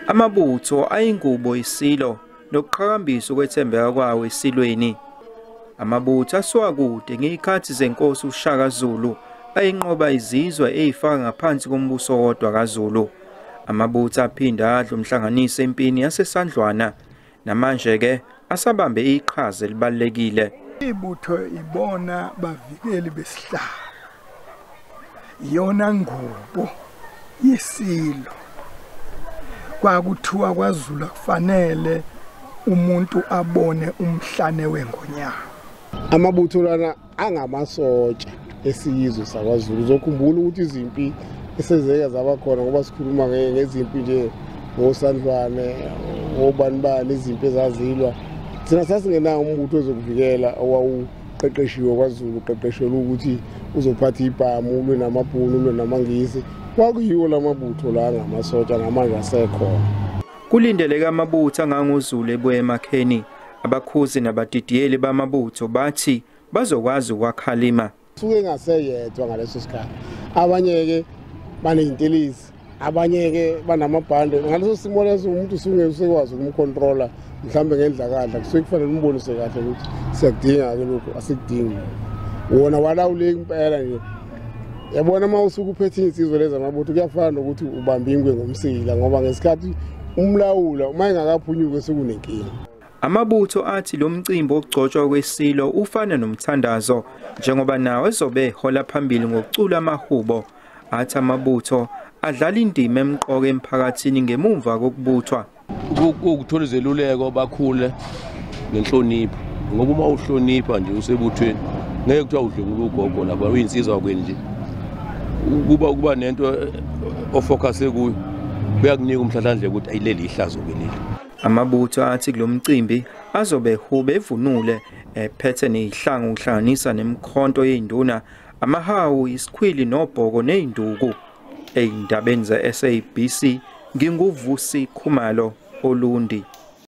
Amabutho ayingubo isilo nokuqhakambisa ukwethembeka kwawo esilweni. Amabutho asuka kude ngezikhathi zenkosi uShaka Zulu ayinqoba izizwe ezifaka ngaphansi kombuso wodwa kaZulu. Amabutho aphinda adla umhlanganiso empini yasesandlwana namanje ke asabambe iqhaza elibalekile. Ibutho ibona bavikeli besihlalo. Iyona ngubo yesilo. Kwakuthiwa kwaZulu kufanele umuntu abone umhlane wengonyama. Amabutho lana angamasotsha esizwe sakwaZulu. Uzokhumbula ukuthi izimpi esezeke zabakhona ngoba sikhuluma ngezimpi nje ngosandlwane obanibani izimpi ezazilwa. Thina sasingenayo umbutho ozokuvikela owawuqeqeshiwe kwaZulu uqeqeshelwe ukuthi uzophatha ibhamu ulwe namabhunu ulwe namangisi. Kwakuyiwo lamabutho la ngamasotsha namanje asekhona. Kulindeleka amabutho angangoZulu ebuye emakheni. Abakhuzi nabadidiyeli bamabutho bathi bazokwazi ukwakhalima. Suke ngaseyedwa ngaleso sikhathi. Abanye ke baneintelligence, abanye ke banamabhande. Ngaleso simo leso umuntu usekwazi ukumcontroller mhlambe ngendlakadla. Kusuke kufanele umbonise kahle ukuthi siyakudinga ke lokho asikudingi. Wona walawuleka impela nje. Yabona mawusuka uphethe insizwe lezi amabutho kuyafana nokuthi ubambe ingwe ngomsila ngoba ngesikhathi umlawula uma engakaphunyuke sekunenkinga. Amabutho athi lo mcimbi wokugcotshwa kwesilo ufana nomthandazo njengoba nawe ezobe hola phambili ngokucula amahubo. Athi amabutho adlala indima emqoka emphakathini ngemumva kokubuthwa. Ukuthola izeluleko bakhule nenhlonipho ngoba uma uhlonipha nje usebuthweni ngeke kuthiwa udlungula ugogo lapha uyinsizwa kweni nje. Kuba nento ofocuse kuyo kuyakunika umhlahlandle ukuthi ayileli ihlazo keleli. Amabutho athi kulo mcimbi azobe hube evunule ephethe nezihlangu ukuhlanganisa nemkhonto yeinduna amahawu isikhwili nobhoko neinduku. Ezindabeni ze SABC nginguvusi Khumalo Olundi.